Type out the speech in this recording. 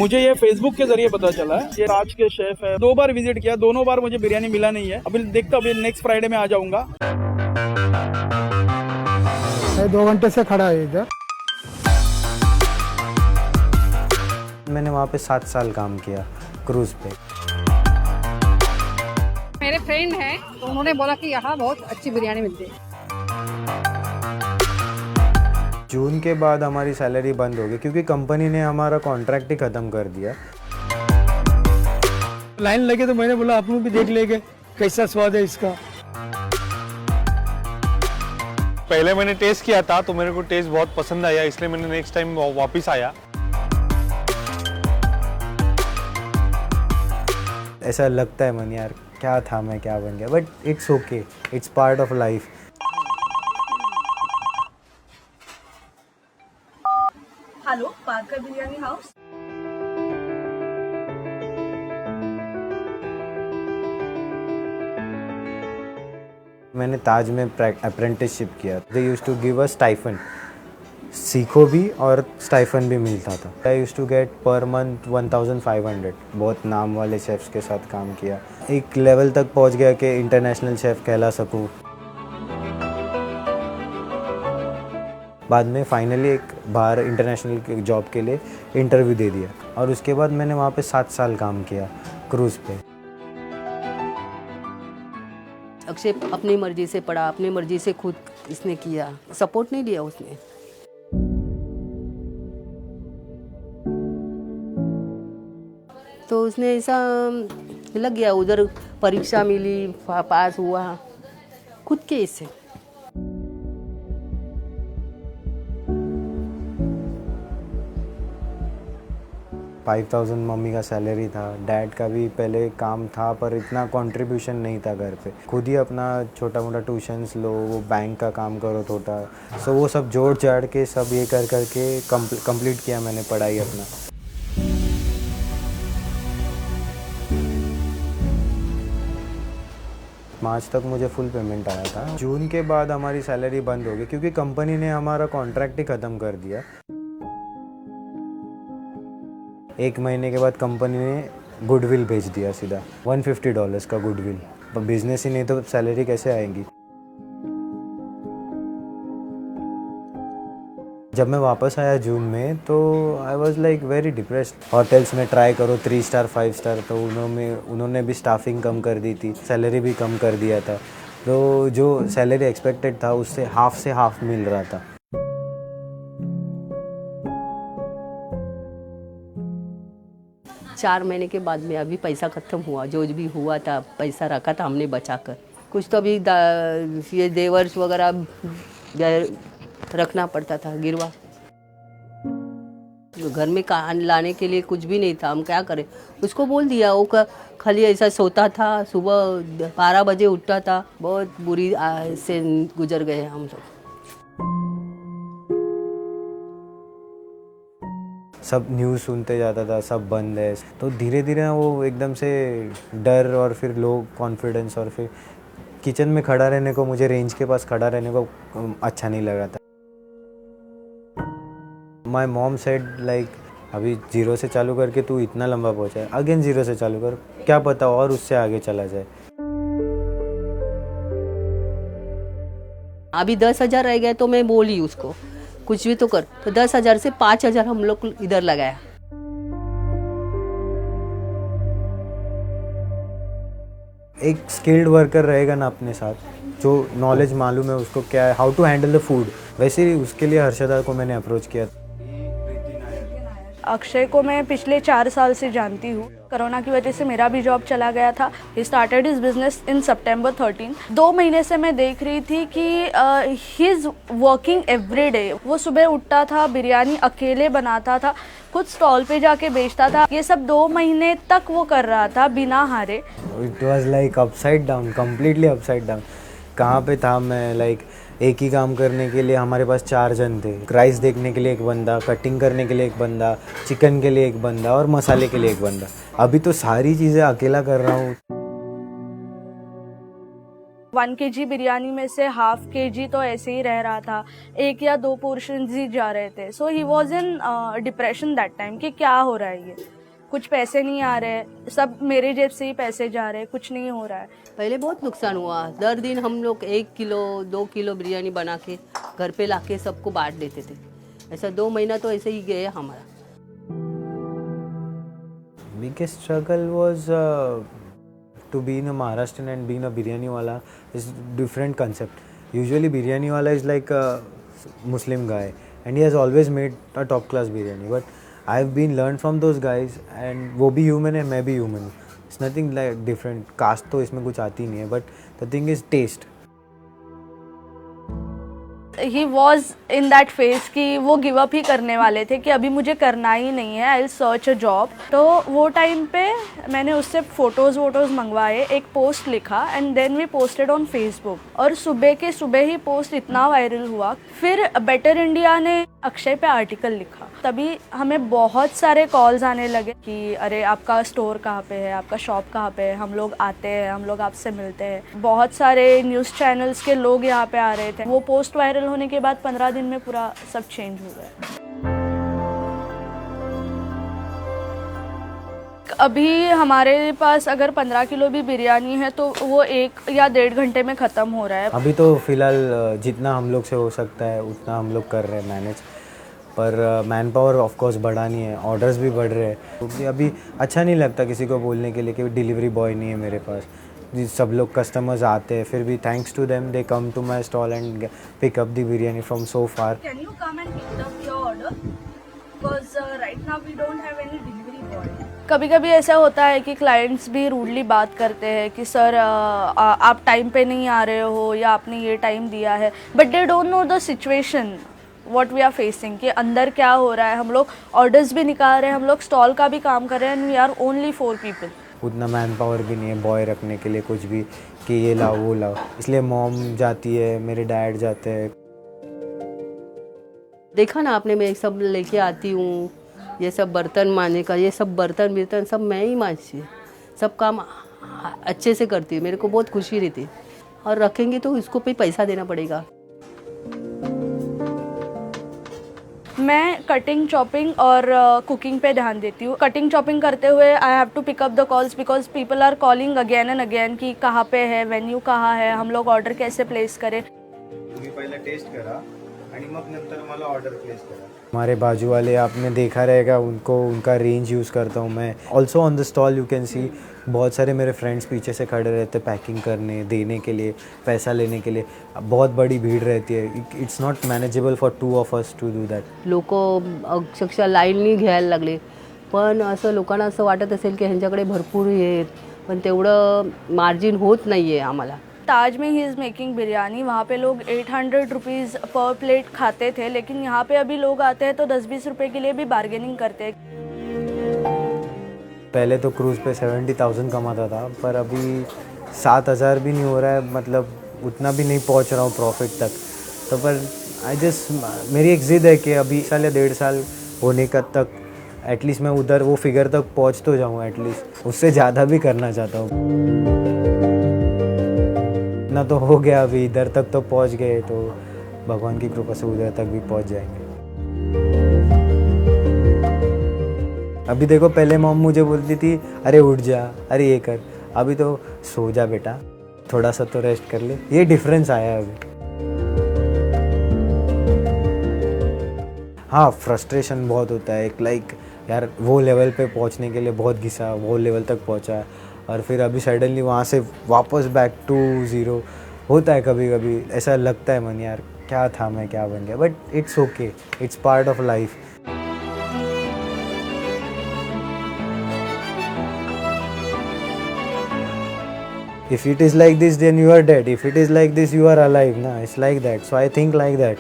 मुझे ये फेसबुक के जरिए पता चला है। ये राज के शेफ है, 2 बार विजिट किया, दोनों बार मुझे बिरयानी मिला नहीं है। अभी देखता हूँ, अभी नेक्स्ट फ्राइडे में आ जाऊंगा। मैं 2 घंटे से खड़ा है इधर। मैंने वहाँ पे 7 साल काम किया क्रूज़ पे। मेरे फ्रेंड हैं तो उन्होंने बोला कि यहाँ बहुत अच्छी बिरयानी मिलती है। जून के बाद हमारी सैलरी बंद हो गई क्योंकि कंपनी ने हमारा कॉन्ट्रैक्ट ही ख़त्म कर दिया। लाइन लगे तो मैंने बोला आप लोग भी देख लेंगे कैसा स्वाद है इसका। पहले मैंने टेस्ट किया था तो मेरे को टेस्ट बहुत पसंद आया, इसलिए मैंने नेक्स्ट टाइम वापस आया। ऐसा लगता है मन यार क्या था मैं क्या बन गया, but it's okay, it's part of life. Hello, Parker biryani house. मैंने ताज में अप्रेंटिसशिप किया। They used to give a stipend, सीखो भी और स्टाइफन भी मिलता था। I used to get per month 1500। बहुत नाम वाले शेफ्स के साथ काम किया, एक लेवल तक पहुंच गया कि इंटरनेशनल शेफ़ कहला सकूं। बाद में फाइनली एक बाहर इंटरनेशनल जॉब के लिए इंटरव्यू दे दिया और उसके बाद मैंने वहाँ पे 7 साल काम किया क्रूज़ पे। अक्षय अपनी मर्जी से पढ़ा, अपनी मर्जी से खुद इसने किया, सपोर्ट नहीं दिया उसने। तो उसने ऐसा लग गया, उधर परीक्षा मिली, पास हुआ खुद के इससे। 5000 मम्मी का सैलरी था, डैड का भी पहले काम था पर इतना कंट्रीब्यूशन नहीं था घर पे। खुद ही अपना छोटा मोटा ट्यूशन्स लो, वो बैंक का काम करो छोटा, सो वो सब जोड़ जाड़ के सब ये कर करके कंप्लीट किया मैंने पढ़ाई अपना। मार्च तक मुझे फुल पेमेंट आया था। जून के बाद हमारी सैलरी बंद हो गई क्योंकि कंपनी ने हमारा कॉन्ट्रैक्ट ही ख़त्म कर दिया। 1 महीने के बाद कंपनी ने गुडविल भेज दिया सीधा, $150 का गुडविल। बिजनेस ही नहीं तो सैलरी कैसे आएंगी। जब मैं वापस आया जून में तो I was like very depressed. Hotels में ट्राई करो 3 स्टार 5 स्टार, तो उन्होंने भी स्टाफिंग कम कर दी थी, सैलरी भी कम कर दिया था। तो जो सैलरी एक्सपेक्टेड था उससे हाफ मिल रहा था। चार महीने के बाद में अभी पैसा ख़त्म हुआ, जो भी हुआ था पैसा रखा था हमने बचा कर। कुछ तो अभी ये देवर्स वगैरह रखना पड़ता था गिरवा। घर में लाने के लिए कुछ भी नहीं था, हम क्या करें। उसको बोल दिया, वो खाली ऐसा सोता था, सुबह 12 बजे उठता था। बहुत बुरी से गुजर गए हम लोग। सब न्यूज़ सुनते जाता था, सब बंद है, तो धीरे धीरे वो एकदम से डर और फिर लो कॉन्फिडेंस, और फिर किचन में खड़ा रहने को, मुझे रेंज के पास खड़ा रहने को अच्छा नहीं लगा था। माई मॉम सेड लाइक अभी 0 से चालू करके तू इतना लंबा पहुंचा है, अगेन 0 से चालू कर, क्या पता और उससे आगे चला जाए। अभी 10,000 रह गए तो मैं बोली उसको कुछ भी तो कर, तो 10,000 से 5,000 हम लोग इधर लगाया। एक स्किल्ड वर्कर रहेगा ना अपने साथ, जो नॉलेज मालूम है उसको क्या है, how to handle the food, वैसे ही उसके लिए हर्षदा को मैंने अप्रोच किया। अक्षय को मैं पिछले 4 साल से जानती हूँ। कोरोना की वजह से मेरा भी जॉब चला गया था। He started his business in September 13। 2 महीने से मैं देख रही थी कि he is working every day. वो सुबह उठता था, बिरयानी अकेले बनाता था, खुद स्टॉल पे जाके बेचता था। ये सब 2 महीने तक वो कर रहा था बिना हारे। It was like upside down, completely upside down. कहाँ पे था मैं, लाइक एक ही काम करने के लिए हमारे पास 4 जन थे। राइस देखने के लिए एक बंदा, कटिंग करने के लिए एक बंदा, चिकन के लिए एक बंदा और मसाले के लिए एक बंदा। अभी तो सारी चीज़ें अकेला कर रहा हूँ। 1 kg बिरयानी में से हाफ kg तो ऐसे ही रह रहा था, 1 या 2 पोर्शन ही जा रहे थे. So he was in depression that time कि क्या हो रहा है, ये कुछ पैसे नहीं आ रहे, सब मेरे जेब से ही पैसे जा रहे, कुछ नहीं हो रहा है. पहले बहुत नुकसान हुआ. दर दिन हम लोग 1 किलो 2 किलो बिरयानी बना के घर पे लाके सबको बांट देते थे. ऐसा 2 महीना तो ऐसे ही गए हमारा. Biggest struggle was to be in a Maharashtrian and being a biryani wala is different concept. Usually biryani wala is like a Muslim guy and he has always made a top class biryani. But I've been learned from those guys and वो भी human है, मैं भी human हूँ. It's nothing like different. Caste तो इसमें कुछ आती नहीं है. But the thing is taste. He was in that phase कि वो गिव अप ही करने वाले थे कि अभी मुझे करना ही नहीं है, I will search a job. तो वो टाइम पे मैंने उससे फ़ोटोज़ मंगवाए, एक पोस्ट लिखा and then we posted on Facebook. और सुबह के सुबह ही पोस्ट इतना वायरल हुआ. फिर बेटर इंडिया ने अक्षय पे आर्टिकल लिखा, तभी हमें बहुत सारे कॉल्स आने लगे कि अरे आपका स्टोर कहाँ पे है, आपका शॉप कहाँ पे है, हम लोग आते हैं, हम लोग आपसे मिलते हैं. बहुत सारे न्यूज़ चैनल्स के लोग यहाँ पे आ रहे थे. वो पोस्ट वायरल होने के बाद 15 दिन में पूरा सब चेंज हो गया. अभी हमारे पास अगर 15 किलो भी बिरयानी है तो वो 1 या 1.5 घंटे में ख़त्म हो रहा है. अभी तो फ़िलहाल जितना हम लोग से हो सकता है उतना हम लोग कर रहे हैं मैनेज. पर मैन पावर ऑफ कोर्स बढ़ा नहीं है, ऑर्डर्स भी बढ़ रहे हैं. क्योंकि अभी अच्छा नहीं लगता किसी को बोलने के लिए कि डिलीवरी बॉय नहीं है मेरे पास. सब लोग कस्टमर्स आते हैं, फिर भी thanks to them they come to my stall and pick up the biryani from so far. Can you come and pick up your order because right now we don't have any delivery boy. कभी कभी ऐसा होता है कि clients भी rudely बात करते हैं कि सर आप टाइम पे नहीं आ रहे हो या आपने ये टाइम दिया है, but they don't know the situation what we are facing कि अंदर क्या हो रहा है. हम लोग ऑर्डर्स भी निकाल रहे हैं, हम लोग स्टॉल का भी काम कर रहे हैं and we are only 4 people. उतना मैन पावर भी नहीं है बॉय रखने के लिए कुछ भी कि ये लाओ वो लाओ. इसलिए मॉम जाती है, मेरे डैड जाते हैं. देखा ना आपने, मैं सब लेके आती हूँ, ये सब बर्तन मांजने का, ये सब बर्तन सब मैं ही मांजती हूँ. सब काम अच्छे से करती हूँ, मेरे को बहुत खुशी रहती है. और रखेंगे तो इसको भी पैसा देना पड़ेगा. मैं कटिंग चॉपिंग और कुकिंग पे ध्यान देती हूँ. कटिंग चॉपिंग करते हुए I have to pick up the calls because people are calling again and again कि कहाँ पे है, वेन्यू कहाँ है, हम लोग ऑर्डर कैसे प्लेस करें. तुम्ही पहिला टेस्ट करा आणि मग नंतर मला ऑर्डर प्लेस करा. हमारे बाजू वाले आपने देखा रहेगा, उनका रेंज यूज़ करता हूँ मैं. Also on the stall you can see बहुत सारे मेरे फ्रेंड्स पीछे से खड़े रहते पैकिंग करने, देने के लिए, पैसा लेने के लिए. बहुत बड़ी भीड़ रहती है. It's not manageable for 2 of us to do that. लोक अक्षरशः लाईननी घ्यायला लागले. पण असं लोकांना असं वाटत असेल की ह्यांच्याकडे भरपूर आहेत, पण तेवढं मार्जिन होत नाही आहे आम्हाला. ताज में ही इज़ मेकिंग बिरयानी, वहाँ पे लोग 800 रुपीज़ पर प्लेट खाते थे, लेकिन यहाँ पे अभी लोग आते हैं तो 10-20 रुपए के लिए भी बार्गेनिंग करते हैं. पहले तो क्रूज़ पे 70,000 कमाता था, पर अभी 7,000 भी नहीं हो रहा है. मतलब उतना भी नहीं पहुँच रहा हूँ प्रॉफिट तक. तो पर मेरी एक ज़िद है कि अभी साल या 1.5 साल होने का तक एटलीस्ट मैं उधर वो फिगर तक पहुँच तो जाऊँ. एटलीस्ट उससे ज़्यादा भी करना चाहता हूँ. इतना तो हो गया, अभी इधर तक तो पहुँच गए, तो भगवान की कृपा से उधर तक भी पहुँच जाएंगे. अभी देखो, पहले मॉम मुझे बोलती थी अरे उठ जा, अरे ये कर. अभी तो सो जा बेटा, थोड़ा सा तो रेस्ट कर ले. ये डिफरेंस आया है अभी. हाँ, फ्रस्ट्रेशन बहुत होता है. लाइक यार वो लेवल पे पहुंचने के लिए बहुत घिसा, वो लेवल तक पहुंचा और फिर अभी सडनली वहाँ से वापस बैक टू ज़ीरो होता है. कभी कभी ऐसा लगता है मन, यार क्या था मैं, क्या बन गया. But it's okay, it's part of life. If it is like this, then you are dead. If it is like this, you are alive. Nah, it's like that. So I think like that.